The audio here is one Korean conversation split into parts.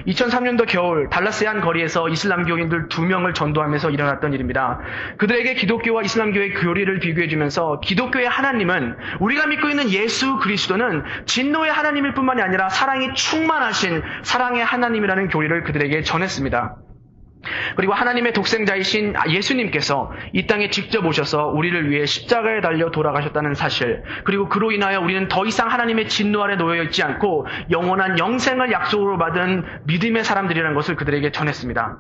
2003년도 겨울 달라스의 한 거리에서 이슬람교인들 2명을 전도하면서 일어났던 일입니다. 그들에게 기독교와 이슬람교의 교리를 비교해주면서 기독교의 하나님은 우리가 믿고 있는 예수 그리스도는 진노의 하나님일 뿐만이 아니라 사랑이 충만하신 사랑의 하나님이라는 교리를 그들에게 전했습니다. 그리고 하나님의 독생자이신 예수님께서 이 땅에 직접 오셔서 우리를 위해 십자가에 달려 돌아가셨다는 사실, 그리고 그로 인하여 우리는 더 이상 하나님의 진노 아래 놓여 있지 않고 영원한 영생을 약속으로 받은 믿음의 사람들이라는 것을 그들에게 전했습니다.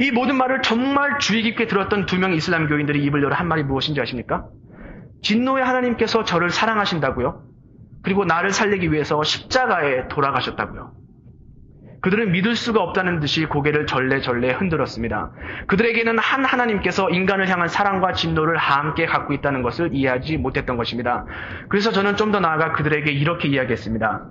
이 모든 말을 정말 주의 깊게 들었던 2명의 이슬람 교인들이 입을 열어 한 말이 무엇인지 아십니까? 진노의 하나님께서 저를 사랑하신다고요? 그리고 나를 살리기 위해서 십자가에 돌아가셨다고요. 그들은 믿을 수가 없다는 듯이 고개를 절레절레 흔들었습니다. 그들에게는 한 하나님께서 인간을 향한 사랑과 진노를 함께 갖고 있다는 것을 이해하지 못했던 것입니다. 그래서 저는 좀 더 나아가 그들에게 이렇게 이야기했습니다.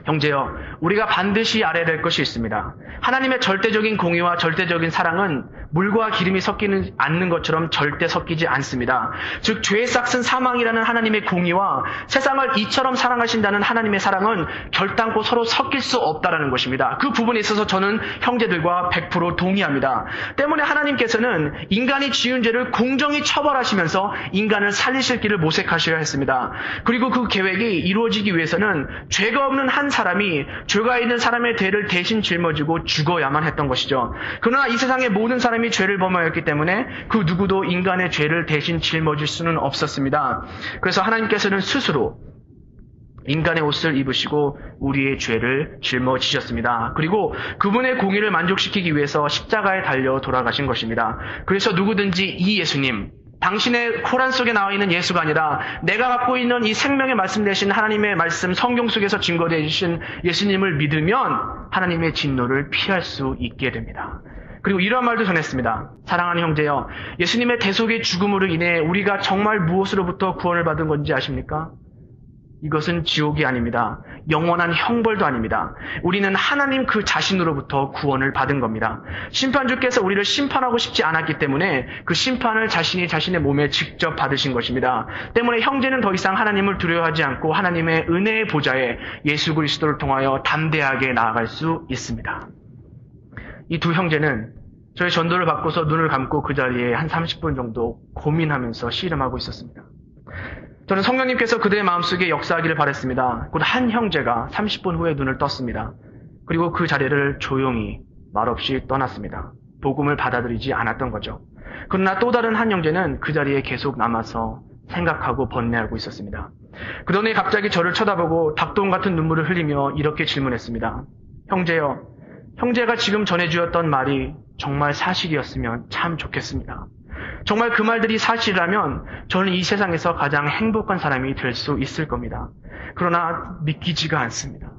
형제여, 우리가 반드시 알아야 될 것이 있습니다. 하나님의 절대적인 공의와 절대적인 사랑은 물과 기름이 섞이지 않는 것처럼 절대 섞이지 않습니다. 즉 죄에 싹슨 사망이라는 하나님의 공의와 세상을 이처럼 사랑하신다는 하나님의 사랑은 결단코 서로 섞일 수 없다라는 것입니다. 그 부분에 있어서 저는 형제들과 100% 동의합니다. 때문에 하나님께서는 인간이 지은 죄를 공정히 처벌하시면서 인간을 살리실 길을 모색하셔야 했습니다. 그리고 그 계획이 이루어지기 위해서는 죄가 없는 한 사람이 죄가 있는 사람의 죄를 대신 짊어지고 죽어야만 했던 것이죠. 그러나 이 세상의 모든 사람이 죄를 범하였기 때문에 그 누구도 인간의 죄를 대신 짊어질 수는 없었습니다. 그래서 하나님께서는 스스로 인간의 옷을 입으시고 우리의 죄를 짊어지셨습니다. 그리고 그분의 공의를 만족시키기 위해서 십자가에 달려 돌아가신 것입니다. 그래서 누구든지 이 예수님, 당신의 코란 속에 나와 있는 예수가 아니라 내가 갖고 있는 이 생명의 말씀 대신 하나님의 말씀 성경 속에서 증거되어 주신 예수님을 믿으면 하나님의 진노를 피할 수 있게 됩니다. 그리고 이러한 말도 전했습니다. 사랑하는 형제여, 예수님의 대속의 죽음으로 인해 우리가 정말 무엇으로부터 구원을 받은 건지 아십니까? 이것은 지옥이 아닙니다. 영원한 형벌도 아닙니다. 우리는 하나님 그 자신으로부터 구원을 받은 겁니다. 심판주께서 우리를 심판하고 싶지 않았기 때문에 그 심판을 자신이 자신의 몸에 직접 받으신 것입니다. 때문에 형제는 더 이상 하나님을 두려워하지 않고 하나님의 은혜의 보좌에 예수 그리스도를 통하여 담대하게 나아갈 수 있습니다. 이 2 형제는 저의 전도를 받고서 눈을 감고 그 자리에 한 30분 정도 고민하면서 씨름하고 있었습니다. 저는 성령님께서 그들의 마음속에 역사하기를 바랬습니다. 곧 한 형제가 30분 후에 눈을 떴습니다. 그리고 그 자리를 조용히 말없이 떠났습니다. 복음을 받아들이지 않았던 거죠. 그러나 또 다른 한 형제는 그 자리에 계속 남아서 생각하고 번뇌하고 있었습니다. 그러더니 갑자기 저를 쳐다보고 닭똥 같은 눈물을 흘리며 이렇게 질문했습니다. 형제여, 형제가 지금 전해주었던 말이 정말 사실이었으면 참 좋겠습니다. 정말 그 말들이 사실이라면 저는 이 세상에서 가장 행복한 사람이 될 수 있을 겁니다. 그러나 믿기지가 않습니다.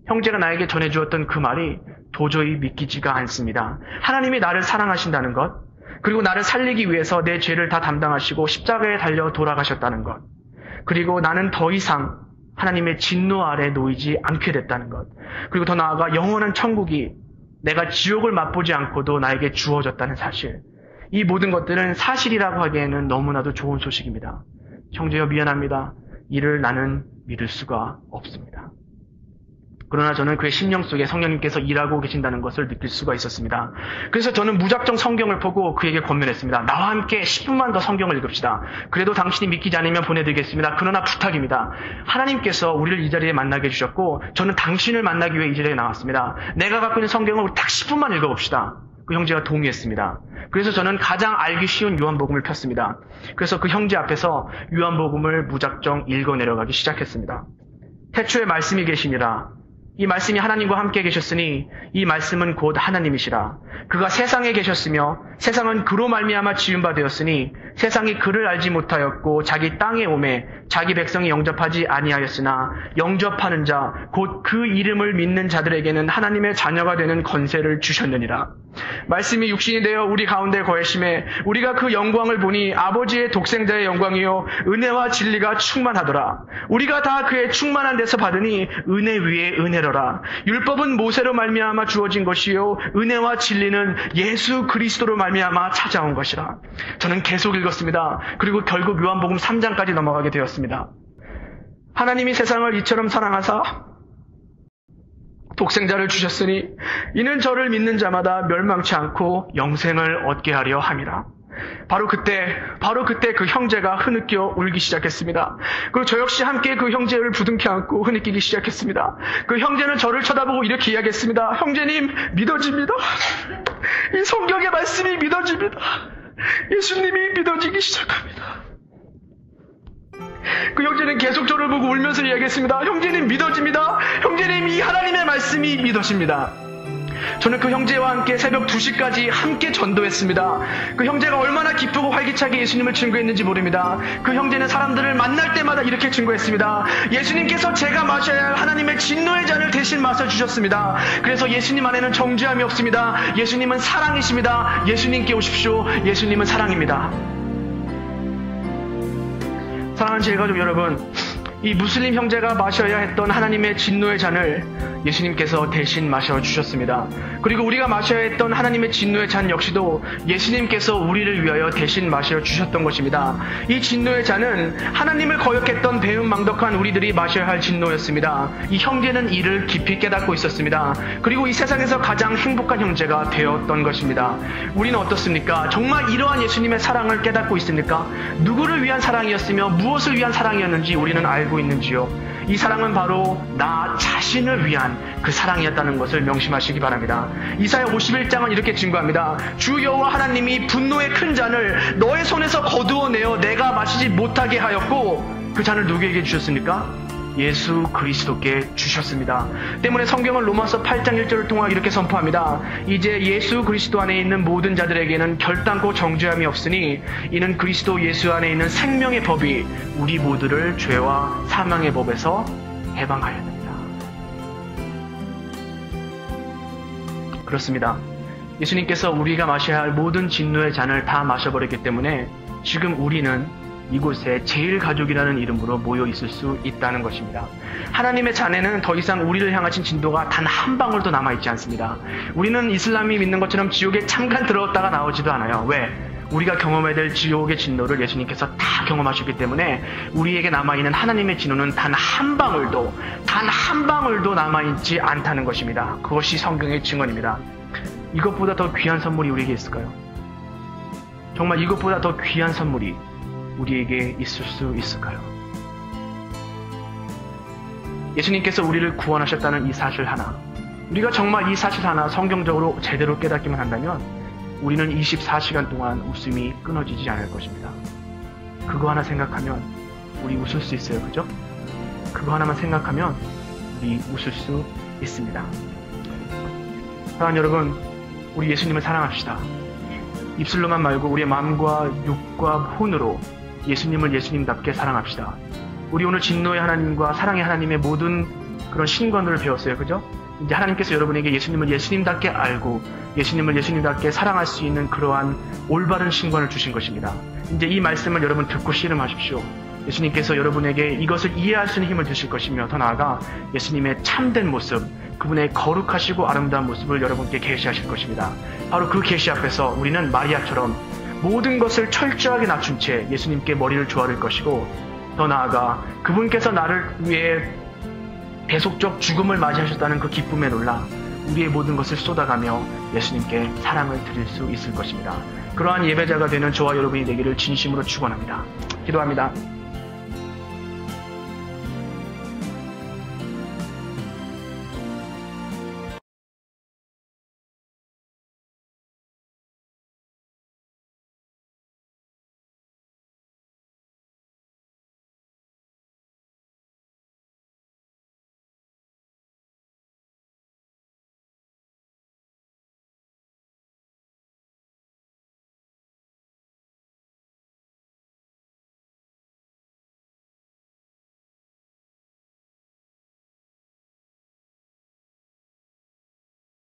형제가 나에게 전해주었던 그 말이 도저히 믿기지가 않습니다. 하나님이 나를 사랑하신다는 것, 그리고 나를 살리기 위해서 내 죄를 다 담당하시고 십자가에 달려 돌아가셨다는 것, 그리고 나는 더 이상 하나님의 진노 아래 놓이지 않게 됐다는 것, 그리고 더 나아가 영원한 천국이 내가 지옥을 맛보지 않고도 나에게 주어졌다는 사실, 이 모든 것들은 사실이라고 하기에는 너무나도 좋은 소식입니다. 형제여, 미안합니다. 이를 나는 믿을 수가 없습니다. 그러나 저는 그의 심령 속에 성령님께서 일하고 계신다는 것을 느낄 수가 있었습니다. 그래서 저는 무작정 성경을 보고 그에게 권면했습니다. 나와 함께 10분만 더 성경을 읽읍시다. 그래도 당신이 믿기지 않으면 보내드리겠습니다. 그러나 부탁입니다. 하나님께서 우리를 이 자리에 만나게 해주셨고 저는 당신을 만나기 위해 이 자리에 나왔습니다. 내가 갖고 있는 성경을 딱 10분만 읽어봅시다. 그 형제가 동의했습니다. 그래서 저는 가장 알기 쉬운 요한복음을 폈습니다. 그래서 그 형제 앞에서 요한복음을 무작정 읽어 내려가기 시작했습니다. 태초에 말씀이 계시니라. 이 말씀이 하나님과 함께 계셨으니 이 말씀은 곧 하나님이시라. 그가 세상에 계셨으며 세상은 그로 말미암아 지은 바 되었으니 세상이 그를 알지 못하였고 자기 땅에 오매 자기 백성이 영접하지 아니하였으나 영접하는 자 곧 그 이름을 믿는 자들에게는 하나님의 자녀가 되는 권세를 주셨느니라. 말씀이 육신이 되어 우리 가운데 거하심에 우리가 그 영광을 보니 아버지의 독생자의 영광이요 은혜와 진리가 충만하더라. 우리가 다 그의 충만한 데서 받으니 은혜 위에 은혜로라. 율법은 모세로 말미암아 주어진 것이요 은혜와 진리는 예수 그리스도로 말미암아 찾아온 것이라. 저는 계속 읽었습니다. 그리고 결국 요한복음 3장까지 넘어가게 되었습니다. 하나님이 세상을 이처럼 사랑하사 독생자를 주셨으니 이는 저를 믿는 자마다 멸망치 않고 영생을 얻게 하려 함이라. 바로 그때 그 형제가 흐느껴 울기 시작했습니다. 그리고 저 역시 함께 그 형제를 부둥켜 안고 흐느끼기 시작했습니다. 그 형제는 저를 쳐다보고 이렇게 이야기했습니다. 형제님, 믿어집니다. 이 성경의 말씀이 믿어집니다. 예수님이 믿어지기 시작합니다. 그 형제는 계속 저를 보고 울면서 이야기했습니다. 형제님, 믿어집니다. 형제님, 이 하나님의 말씀이 믿어집니다. 저는 그 형제와 함께 새벽 2시까지 함께 전도했습니다. 그 형제가 얼마나 기쁘고 활기차게 예수님을 증거했는지 모릅니다. 그 형제는 사람들을 만날 때마다 이렇게 증거했습니다. 예수님께서 제가 마셔야 할 하나님의 진노의 잔을 대신 마셔주셨습니다. 그래서 예수님 안에는 정죄함이 없습니다. 예수님은 사랑이십니다. 예수님께 오십시오. 예수님은 사랑입니다. 사랑하는 제가족 여러분, 이 무슬림 형제가 마셔야 했던 하나님의 진노의 잔을 예수님께서 대신 마셔주셨습니다. 그리고 우리가 마셔야 했던 하나님의 진노의 잔 역시도 예수님께서 우리를 위하여 대신 마셔주셨던 것입니다. 이 진노의 잔은 하나님을 거역했던 배은망덕한 우리들이 마셔야 할 진노였습니다. 이 형제는 이를 깊이 깨닫고 있었습니다. 그리고 이 세상에서 가장 행복한 형제가 되었던 것입니다. 우리는 어떻습니까? 정말 이러한 예수님의 사랑을 깨닫고 있습니까? 누구를 위한 사랑이었으며 무엇을 위한 사랑이었는지 우리는 알고 있는지요? 이 사랑은 바로 나 자신을 위한 그 사랑이었다는 것을 명심하시기 바랍니다. 이사야 51장은 이렇게 증거합니다. 주 여호와 하나님이 분노의 큰 잔을 너의 손에서 거두어내어 내가 마시지 못하게 하였고 그 잔을 누구에게 주셨습니까? 예수 그리스도께 주셨습니다. 때문에 성경은 로마서 8장 1절을 통하 이렇게 선포합니다. 이제 예수 그리스도 안에 있는 모든 자들에게는 결단코 정죄함이 없으니 이는 그리스도 예수 안에 있는 생명의 법이 우리 모두를 죄와 사망의 법에서 해방하였습니다. 그렇습니다. 예수님께서 우리가 마셔야 할 모든 진노의 잔을 다 마셔버렸기 때문에 지금 우리는 이곳에 제일 가족이라는 이름으로 모여 있을 수 있다는 것입니다. 하나님의 잔에는 더 이상 우리를 향하신 진도가 단 한 방울도 남아있지 않습니다. 우리는 이슬람이 믿는 것처럼 지옥에 잠깐 들어왔다가 나오지도 않아요. 왜? 우리가 경험해야 될 지옥의 진노를 예수님께서 다 경험하셨기 때문에 우리에게 남아있는 하나님의 진노는 단 한 방울도 남아있지 않다는 것입니다. 그것이 성경의 증언입니다. 이것보다 더 귀한 선물이 우리에게 있을까요? 정말 이것보다 더 귀한 선물이 우리에게 있을 수 있을까요? 예수님께서 우리를 구원하셨다는 이 사실 하나, 우리가 정말 이 사실 하나 성경적으로 제대로 깨닫기만 한다면 우리는 24시간 동안 웃음이 끊어지지 않을 것입니다. 그거 하나 생각하면 우리 웃을 수 있어요. 그죠? 그거 하나만 생각하면 우리 웃을 수 있습니다. 사랑하는 여러분, 우리 예수님을 사랑합시다. 입술로만 말고 우리의 마음과 육과 혼으로 예수님을 예수님답게 사랑합시다. 우리 오늘 진노의 하나님과 사랑의 하나님의 모든 그런 신관들을 배웠어요. 그죠? 이제 하나님께서 여러분에게 예수님을 예수님답게 알고 예수님을 예수님답게 사랑할 수 있는 그러한 올바른 신관을 주신 것입니다. 이제 이 말씀을 여러분 듣고 씨름하십시오. 예수님께서 여러분에게 이것을 이해할 수 있는 힘을 주실 것이며 더 나아가 예수님의 참된 모습, 그분의 거룩하시고 아름다운 모습을 여러분께 계시하실 것입니다. 바로 그 계시 앞에서 우리는 마리아처럼 모든 것을 철저하게 낮춘 채 예수님께 머리를 조아릴 것이고 더 나아가 그분께서 나를 위해 대속적 죽음을 맞이하셨다는 그 기쁨에 놀라 우리의 모든 것을 쏟아가며 예수님께 사랑을 드릴 수 있을 것입니다. 그러한 예배자가 되는 저와 여러분이 되기를 진심으로 축원합니다. 기도합니다.